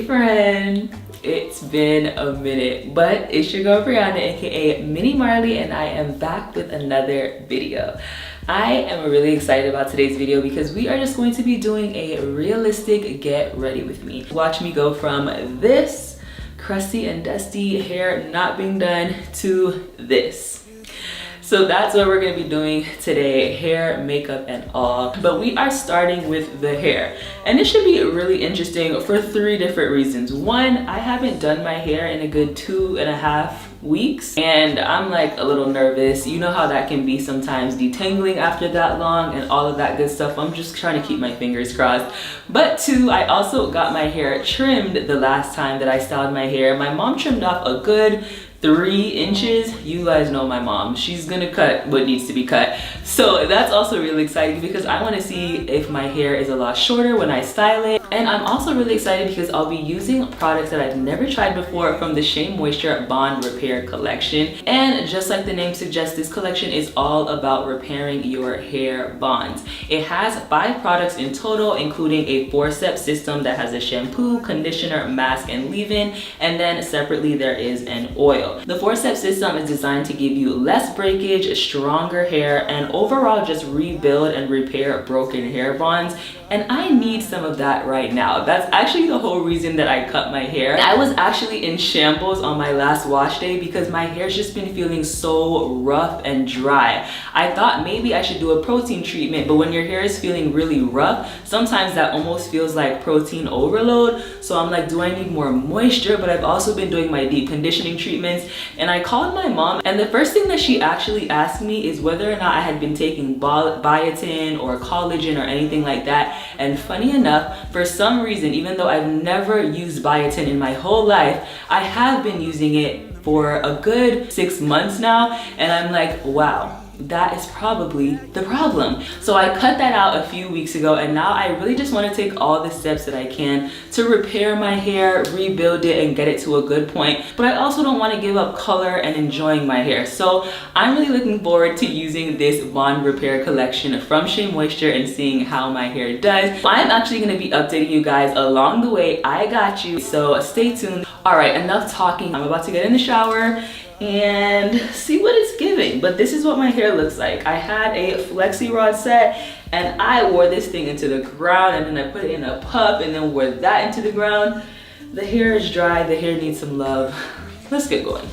friend, it's been a minute, but it's your girl Brianna, aka Mini Marley, and I am back with another video. I am really excited about today's video because we are just going to be doing a realistic get ready with me. Watch me go from this crusty and dusty hair not being done to this. So that's what we're gonna be doing today, hair, makeup, and all. But we are starting with the hair. And it should be really interesting for 3 different reasons. One, I haven't done my hair in a good 2.5 weeks, and I'm like a little nervous. You know how that can be sometimes, detangling after that long and all of that good stuff. I'm just trying to keep my fingers crossed. But 2, I also got my hair trimmed the last time that I styled my hair. My mom trimmed off a good 3 inches. You guys know my mom, she's gonna cut what needs to be cut. So that's also really exciting because I want to see if my hair is a lot shorter when I style it. And I'm also really excited because I'll be using products that I've never tried before from the SheaMoisture Bond Repair collection. And just like the name suggests, this collection is all about repairing your hair bonds. It has 5 products in total, including a 4-step system that has a shampoo, conditioner, mask, and leave-in, and then separately there is an oil. The 4-step system is designed to give you less breakage, stronger hair, and overall just rebuild and repair broken hair bonds. And I need some of that right now. That's actually the whole reason that I cut my hair. I was actually in shambles on my last wash day because my hair's just been feeling so rough and dry. I thought maybe I should do a protein treatment, but when your hair is feeling really rough, sometimes that almost feels like protein overload. So I'm like, do I need more moisture? But I've also been doing my deep conditioning treatments, and I called my mom, and the first thing that she actually asked me is whether or not I had been taking biotin or collagen or anything like that. And funny enough, for some reason, even though I've never used biotin in my whole life, I have been using it for a good 6 months now, and I'm like, wow, that is probably the problem. So I cut that out a few weeks ago, and now I really just want to take all the steps that I can to repair my hair, rebuild it, and get it to a good point. But I also don't want to give up color and enjoying my hair. So I'm really looking forward to using this Bond Repair collection from SheaMoisture and seeing how my hair does. I'm actually going to be updating you guys along the way. I got you, so stay tuned. All right, enough talking. I'm about to get in the shower and see what it's giving. But this is what my hair looks like. I had a flexi rod set, and I wore this thing into the ground, and then I put it in a puff and then wore that into the ground. The hair is dry, the hair needs some love. Let's get going.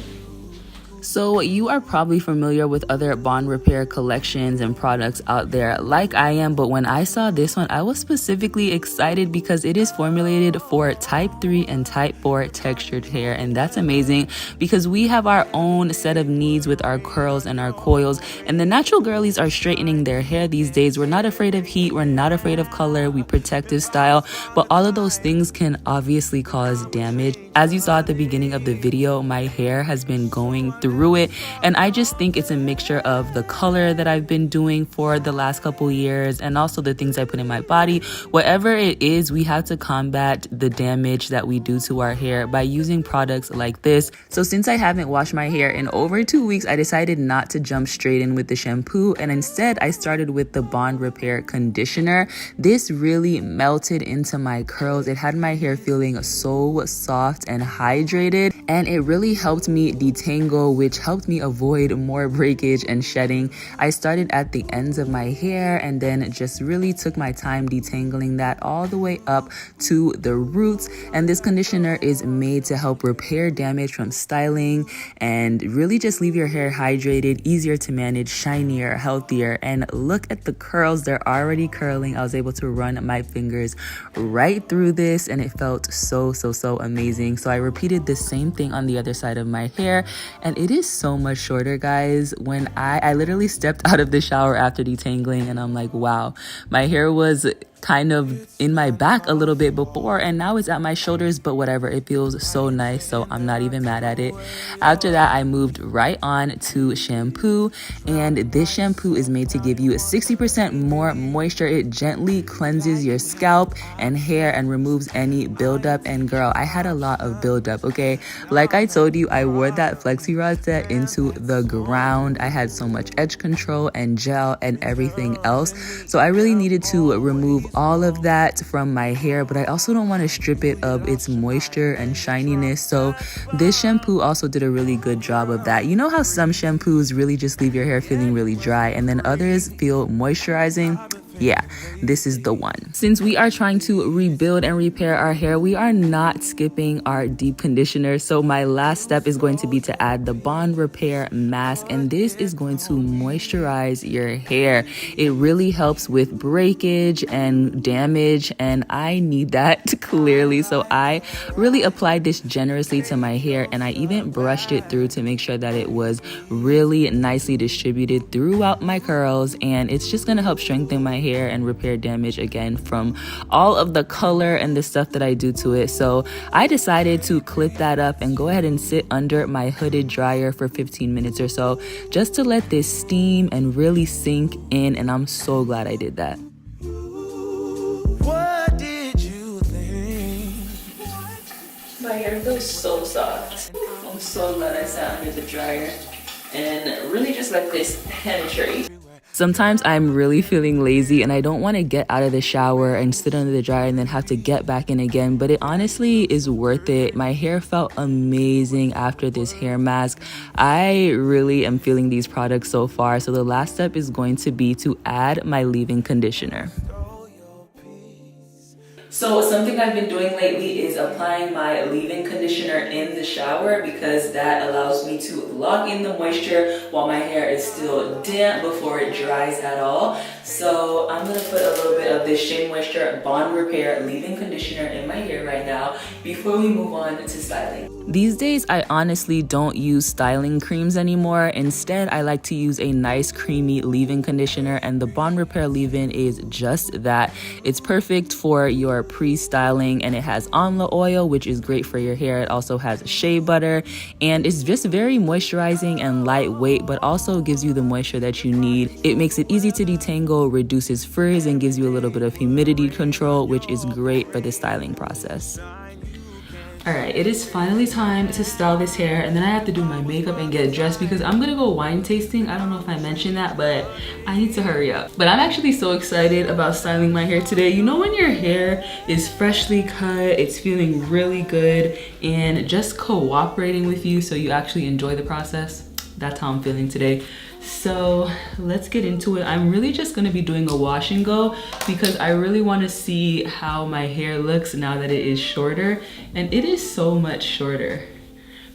So you are probably familiar with other Bond Repair collections and products out there like I am, but when I saw this one, I was specifically excited because it is formulated for type 3 and type 4 textured hair, and that's amazing because we have our own set of needs with our curls and our coils, and the natural girlies are straightening their hair these days. We're not afraid of heat, we're not afraid of color, we protective style, but all of those things can obviously cause damage. As you saw at the beginning of the video, my hair has been going through it, and I just think it's a mixture of the color that I've been doing for the last couple years and also the things I put in my body. Whatever it is, we have to combat the damage that we do to our hair by using products like this. So since I haven't washed my hair in over 2 weeks, I decided not to jump straight in with the shampoo, and instead I started with the Bond Repair conditioner. This really melted into my curls. It had my hair feeling so soft and hydrated, and it really helped me detangle, which helped me avoid more breakage and shedding. I started at the ends of my hair and then just really took my time detangling that all the way up to the roots. And this conditioner is made to help repair damage from styling and really just leave your hair hydrated, easier to manage, shinier, healthier. And look at the curls, they're already curling. I was able to run my fingers right through this, and it felt so amazing. So I repeated the same thing on the other side of my hair, and it is so much shorter, guys. When I literally stepped out of the shower after detangling, and I'm like, wow, my hair was kind of in my back a little bit before, and now it's at my shoulders, but whatever, it feels so nice, so I'm not even mad at it. After that, I moved right on to shampoo, and this shampoo is made to give you 60% more moisture. It gently cleanses your scalp and hair and removes any buildup. And girl, I had a lot of buildup, okay? Like I told you, I wore that flexi rod set into the ground. I had so much edge control and gel and everything else. So I really needed to remove all of that from my hair, but I also don't want to strip it of its moisture and shininess. So this shampoo also did a really good job of that. You know how some shampoos really just leave your hair feeling really dry and then others feel moisturizing? Yeah, this is the one. Since we are trying to rebuild and repair our hair, we are not skipping our deep conditioner. So my last step is going to be to add the Bond Repair mask, and this is going to moisturize your hair. It really helps with breakage and damage, and I need that clearly. So I really applied this generously to my hair, and I even brushed it through to make sure that it was really nicely distributed throughout my curls, and it's just going to help strengthen my hair and repair damage again from all of the color and the stuff that I do to it. So I decided to clip that up and go ahead and sit under my hooded dryer for 15 minutes or so just to let this steam and really sink in, and I'm so glad I did that. What did you think? My hair feels so soft. I'm so glad I sat under the dryer and really just let this penetrate. Sometimes I'm really feeling lazy and I don't want to get out of the shower and sit under the dryer and then have to get back in again, but it honestly is worth it. My hair felt amazing after this hair mask. I really am feeling these products so far. So the last step is going to be to add my leave-in conditioner. So something I've been doing lately is applying my leave-in conditioner in the shower because that allows me to lock in the moisture while my hair is still damp before it dries at all. So I'm going to put a little bit of this SheaMoisture Bond Repair leave-in conditioner in my hair right now before we move on to styling. These days, I honestly don't use styling creams anymore. Instead, I like to use a nice creamy leave-in conditioner, and the Bond Repair leave-in is just that. It's perfect for your pre-styling, and it has amla oil, which is great for your hair. It also has shea butter, and it's just very moisturizing and lightweight, but also gives you the moisture that you need. It makes it easy to detangle, reduces frizz, and gives you a little bit of humidity control, which is great for the styling process. Alright, it is finally time to style this hair, and then I have to do my makeup and get dressed because I'm gonna go wine tasting. I don't know if I mentioned that, but I need to hurry up. But I'm actually so excited about styling my hair today. You know when your hair is freshly cut, it's feeling really good, and just cooperating with you so you actually enjoy the process? That's how I'm feeling today. So let's get into it. I'm really just gonna be doing a wash and go because I really wanna see how my hair looks now that it is shorter, and it is so much shorter,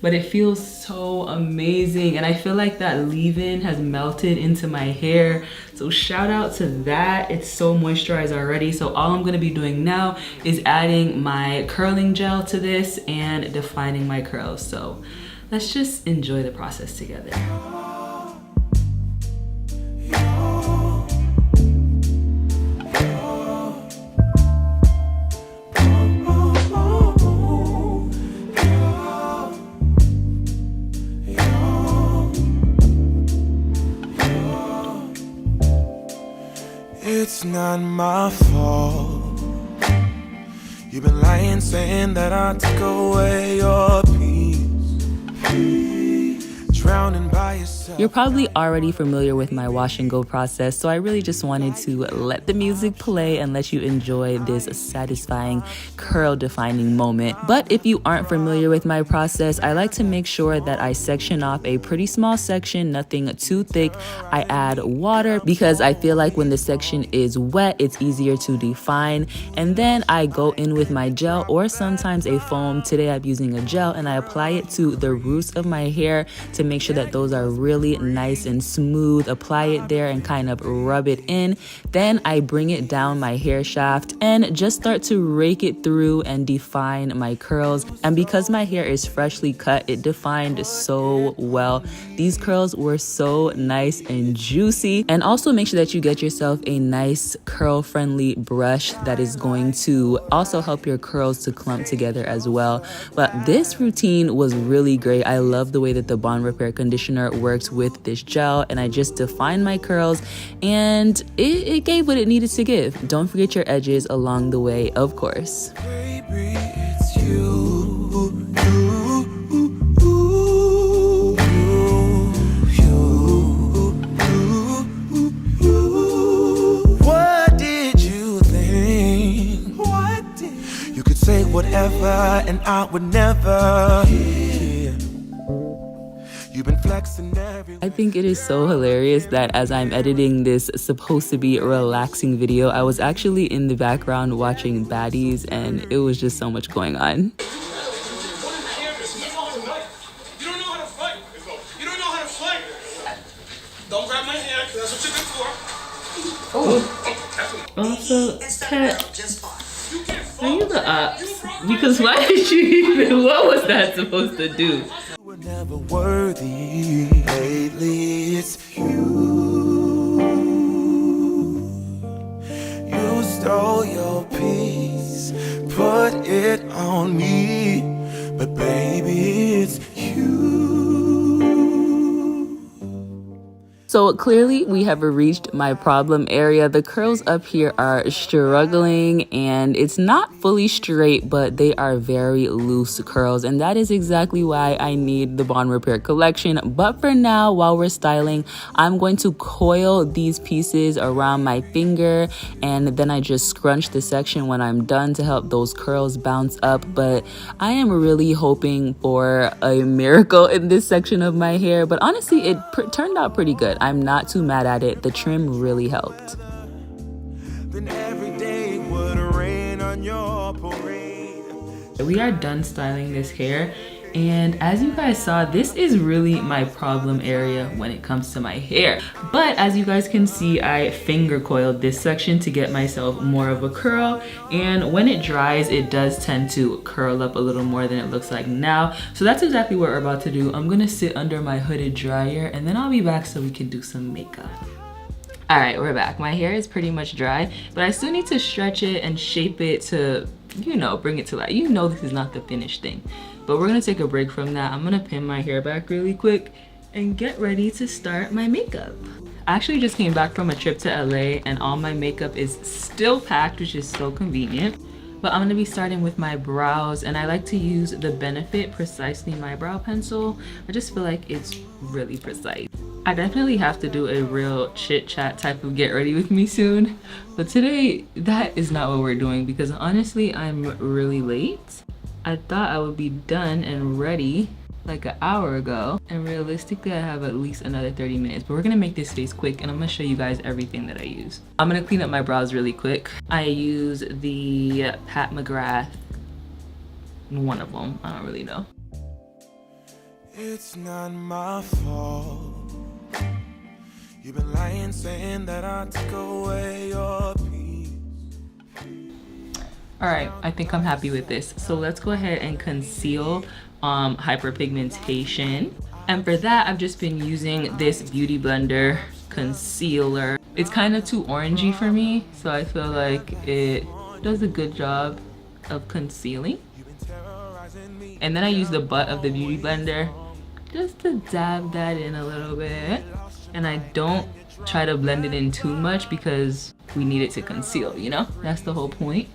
but it feels so amazing. And I feel like that leave-in has melted into my hair. So shout out to that. It's so moisturized already. So all I'm gonna be doing now is adding my curling gel to this and defining my curls. So let's just enjoy the process together. It's not my fault. You've been lying, saying that I took away your peace. Drowning by yourself. You're probably already familiar with my wash and go process, so I really just wanted to let the music play and let you enjoy this satisfying curl defining moment. But if you aren't familiar with my process, I like to make sure that I section off a pretty small section, nothing too thick. I add water because I feel like when the section is wet, it's easier to define. And then I go in with my gel or sometimes a foam. Today I'm using a gel, and I apply it to the roots of my hair to make sure that those are really nice and smooth. Apply it there and kind of rub it in. Then I bring it down my hair shaft and just start to rake it through and define my curls. And because my hair is freshly cut, it defined so well. These curls were so nice and juicy. And also make sure that you get yourself a nice curl friendly brush that is going to also help your curls to clump together as well. But this routine was really great. I love the way that the Bond Repair conditioner works with this gel, and I just defined my curls, and it gave what it needed to give. Don't forget your edges along the way, of course. Baby, it's you. and I would never. Yeah. You've been flexing every. I think it is so hilarious that as I'm editing this supposed to be a relaxing video, I was actually in the background watching baddies, and it was just so much going on. Don't grab my hand, because that's what you're good for. Also, Kat, are you the ops? Because why did you even, what was that supposed to do? You were never worthy. Lately it's you. You stole your peace, put it on me. But baby, it's you. So clearly we have reached my problem area. The curls up here are struggling and it's not fully straight, but they are very loose curls. And that is exactly why I need the Bond Repair collection. But for now, while we're styling, I'm going to coil these pieces around my finger, and then I just scrunch the section when I'm done to help those curls bounce up. But I am really hoping for a miracle in this section of my hair. But honestly, it turned out pretty good. I'm not too mad at it. The trim really helped. Then every day would rain on your parade. We are done styling this hair, and as you guys saw, this is really my problem area when it comes to my hair. But as you guys can see, I finger coiled this section to get myself more of a curl, and when it dries, it does tend to curl up a little more than it looks like now. So that's exactly what we're about to do. I'm gonna sit under my hooded dryer, and then I'll be back so we can do some makeup. All right, we're back. My hair is pretty much dry, but I still need to stretch it and shape it to, you know, bring it to life. You know this is not the finished thing, but we're gonna take a break from that. I'm gonna pin my hair back really quick and get ready to start my makeup. I actually just came back from a trip to LA and all my makeup is still packed, which is so convenient. But I'm gonna be starting with my brows, and I like to use the Benefit Precisely My Brow Pencil. I just feel like it's really precise. I definitely have to do a real chit chat type of get ready with me soon. But today, that is not what we're doing because honestly, I'm really late. I thought I would be done and ready like an hour ago. And realistically, I have at least another 30 minutes. But we're gonna make this face quick and I'm gonna show you guys everything that I use. I'm gonna clean up my brows really quick. I use the Pat McGrath, one of them, I don't really know. It's not my fault. You've been lying, saying that I took away your peace. All right, I think I'm happy with this. So let's go ahead and conceal hyperpigmentation. And for that, I've just been using this Beauty Blender concealer. It's kind of too orangey for me, so I feel like it does a good job of concealing. And then I use the butt of the Beauty Blender just to dab that in a little bit. And I don't try to blend it in too much because we need it to conceal, you know? That's the whole point.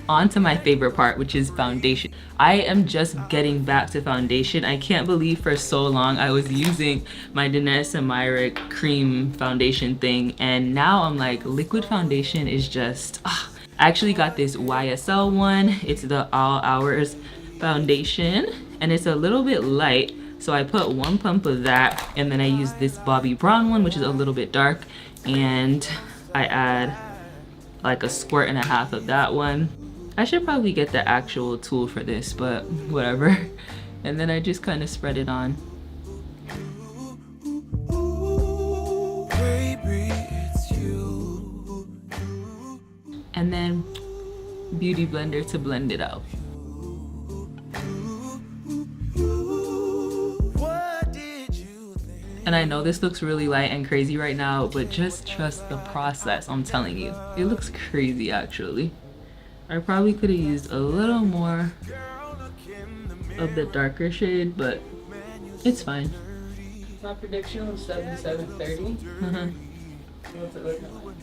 On to my favorite part, which is foundation. I am just getting back to foundation. I can't believe for so long I was using my Danessa Myrick cream foundation thing, and now I'm like, liquid foundation is just, I actually got this YSL one. It's the All Hours foundation, and it's a little bit light. So I put one pump of that, and then I use this Bobbi Brown one, which is a little bit dark, and I add like a squirt and a half of that one. I should probably get the actual tool for this, but whatever. And then I just kind of spread it on. Baby, it's you. And then Beauty Blender to blend it out. And I know this looks really light and crazy right now, but just trust the process, I'm telling you. It looks crazy actually. I probably could have used a little more of the darker shade, but it's fine. My prediction was 7730. What's it looking like?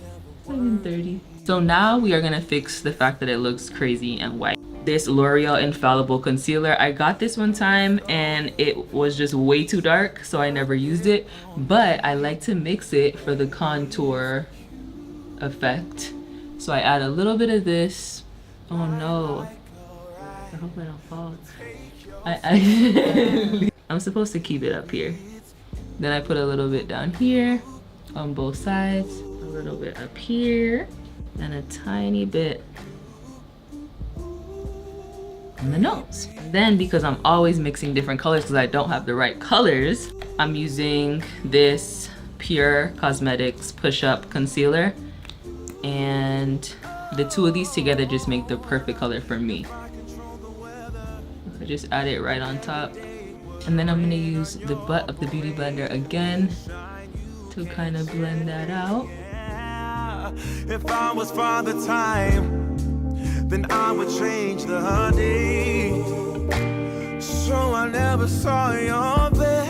730. So now we are gonna fix the fact that it looks crazy and white. This L'Oreal Infallible Concealer, I got this one time and it was just way too dark, so I never used it. But I like to mix it for the contour effect. So I add a little bit of this. Oh no. I hope I don't fall. I'm supposed to keep it up here. Then I put a little bit down here on both sides, a little bit up here, and a tiny bit on the nose. Then, because I'm always mixing different colors because I don't have the right colors, I'm using this Pure Cosmetics Push-Up Concealer, and the two of these together just make the perfect color for me. I just add it right on top, and then I'm gonna use the butt of the Beauty Blender again to kind of blend that out. If I was Father Time, then I would change the day, so I never saw your face.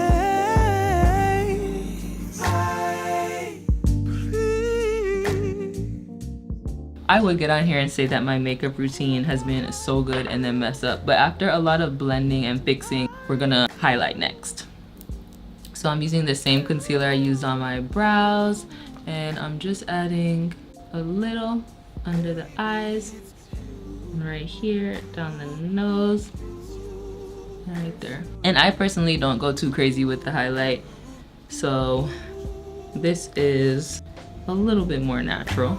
I would get on here and say that my makeup routine has been so good and then mess up, but after a lot of blending and fixing, we're gonna highlight next. So I'm using the same concealer I used on my brows, and I'm just adding a little under the eyes, right here, down the nose, right there. And I personally don't go too crazy with the highlight, so this is a little bit more natural.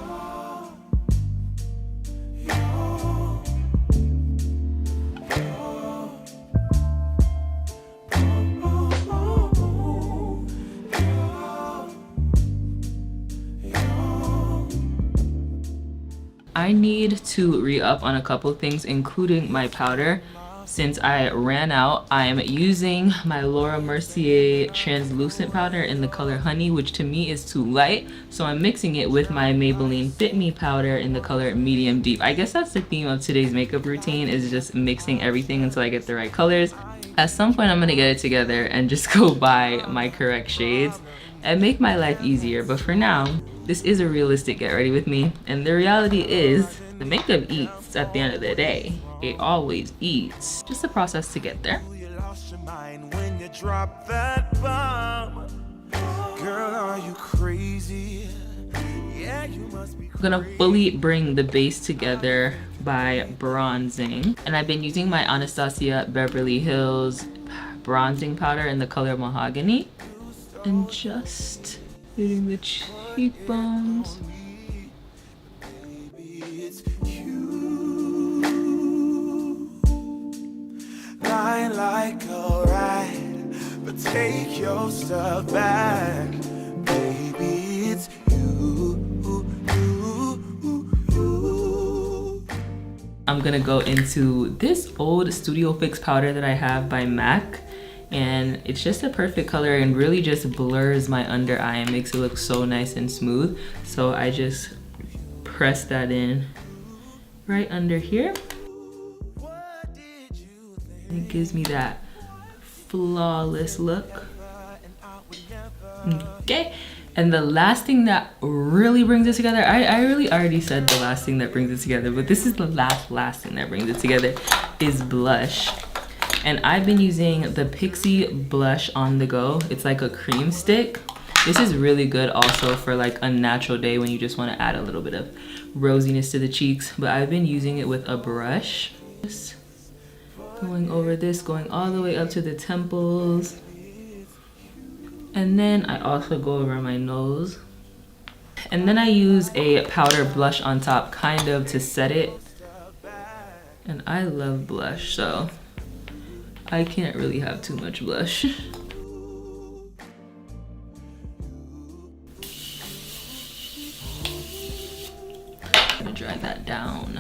I need to re-up on a couple things, including my powder. Since I ran out, I'm using my Laura Mercier translucent powder in the color Honey, which to me is too light. So I'm mixing it with my Maybelline Fit Me powder in the color Medium Deep. I guess that's the theme of today's makeup routine, is just mixing everything until I get the right colors. At some point I'm gonna get it together and just go buy my correct shades and make my life easier. But for now, this is a realistic get ready with me. And the reality is, the makeup eats at the end of the day. It always eats. Just a process to get there. You lost your mind when you dropped that bomb. Girl, are you crazy? Yeah, you must be I'm gonna fully bring the base together by bronzing. And I've been using my Anastasia Beverly Hills bronzing powder in the color Mahogany. And just hitting the cheekbones. it's you. Lie like a ride, but take your stuff back. Baby, it's you. I'm gonna go into this old Studio Fix powder that I have by MAC. And it's just a perfect color and really just blurs my under eye and makes it look so nice and smooth. So I just press that in right under here. And it gives me that flawless look. Okay. And the last thing that really brings it together, I really already said the last thing that brings it together, but this is the last thing that brings it together, is blush. And I've been using the Pixi Blush on the Go. It's like a cream stick. This is really good also for like a natural day when you just want to add a little bit of rosiness to the cheeks. But I've been using it with a brush. Just going over this, going all the way up to the temples. And then I also go over my nose. And then I use a powder blush on top kind of to set it. And I love blush, so I can't really have too much blush. I'm gonna dry that down.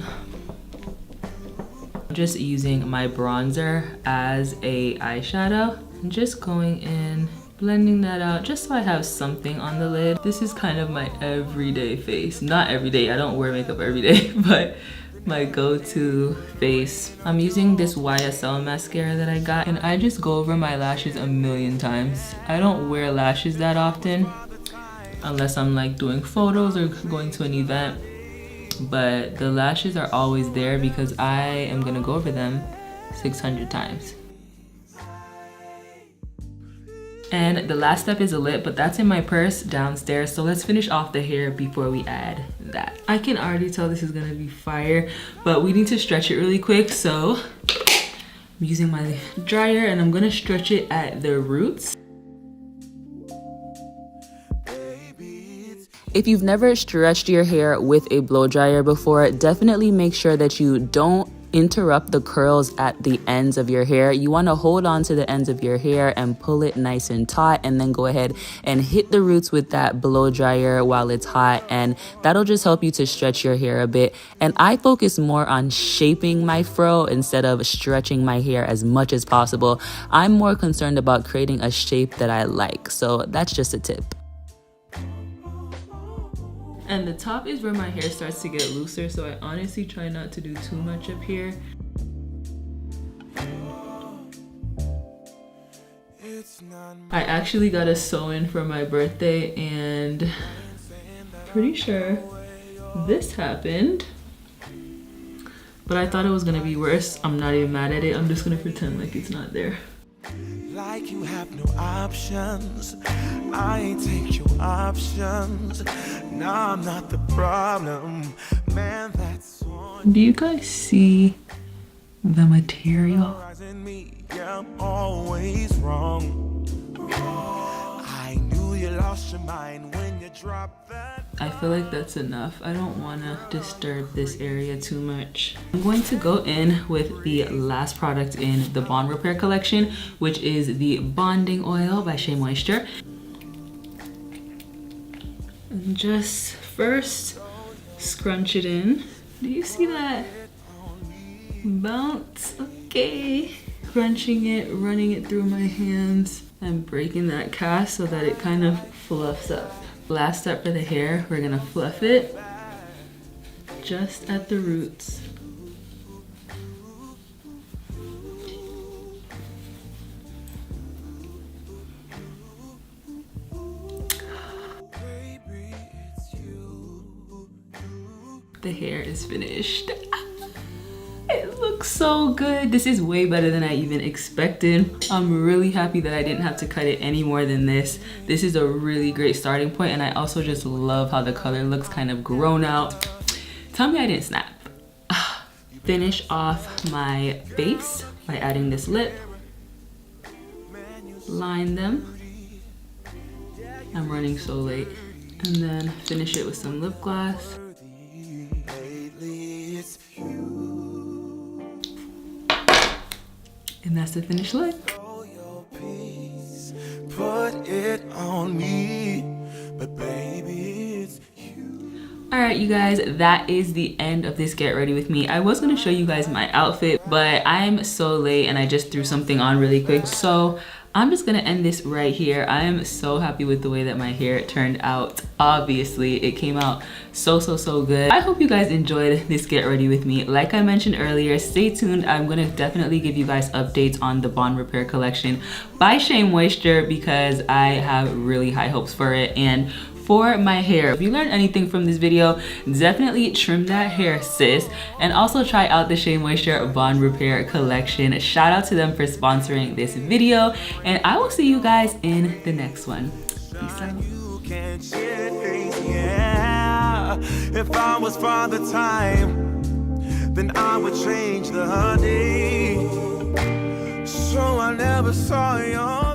I'm just using my bronzer as a eyeshadow and just going in, blending that out just so I have something on the lid. This is kind of my everyday face. Not every day, I don't wear makeup every day, but my go-to face. I'm using this YSL mascara that I got, and I just go over my lashes a million times. I don't wear lashes that often unless I'm like doing photos or going to an event, but the lashes are always there because I am gonna go over them 600 times. And the last step is a lip, but that's in my purse downstairs. So let's finish off the hair before we add that. I can already tell this is gonna be fire, but we need to stretch it really quick. So I'm using my dryer and I'm gonna stretch it at the roots. If you've never stretched your hair with a blow dryer before, definitely make sure that you don't interrupt the curls at the ends of your hair. You want to hold on to the ends of your hair and pull it nice and taut, and then go ahead and hit the roots with that blow dryer while it's hot, and that'll just help you to stretch your hair a bit. And I focus more on shaping my fro instead of stretching my hair as much as possible. I'm more concerned about creating a shape that I like, so that's just a tip. And the top is where my hair starts to get looser, so I honestly try not to do too much up here. I actually got a sew-in for my birthday, and pretty sure this happened. But I thought it was gonna be worse. I'm not even mad at it. I'm just gonna pretend like it's not there. Like you have no options. I ain't take your options. Now I'm not the problem. Man, that's on. Do you guys see the material? Yeah, I'm always wrong. I knew you lost your mind when you dropped that. I feel like that's enough. I don't want to disturb this area too much. I'm going to go in with the last product in the Bond Repair collection, which is the Bonding Oil by SheaMoisture. And just first scrunch it in. Do you see that bounce? Okay. Crunching it, running it through my hands, and breaking that cast so that it kind of fluffs up. Last step for the hair, we're gonna fluff it just at the roots. The hair is finished. It looks so good. This is way better than I even expected. I'm really happy that I didn't have to cut it any more than this. This is a really great starting point, and I also just love how the color looks kind of grown out. Tell me I didn't snap. Finish off my base by adding this lip. Line them. I'm running so late. And then finish it with some lip gloss. And that's the finished look. Put it on me, but baby, it's you. Alright you guys, that is the end of this get ready with me. I was going to show you guys my outfit, but I'm so late and I just threw something on really quick. So I'm just gonna end this right here. I am so happy with the way that my hair turned out. Obviously, it came out so good. I hope you guys enjoyed this get ready with me. Like I mentioned earlier, stay tuned. I'm gonna definitely give you guys updates on the Bond Repair collection by SheaMoisture because I have really high hopes for it. And for my hair, if you learned anything from this video, definitely trim that hair, sis. And also try out the SheaMoisture Bond Repair collection. Shout out to them for sponsoring this video, and I will see you guys in the next one. Peace out. Yeah, if I was Father Time, then I would change the day, so I never saw your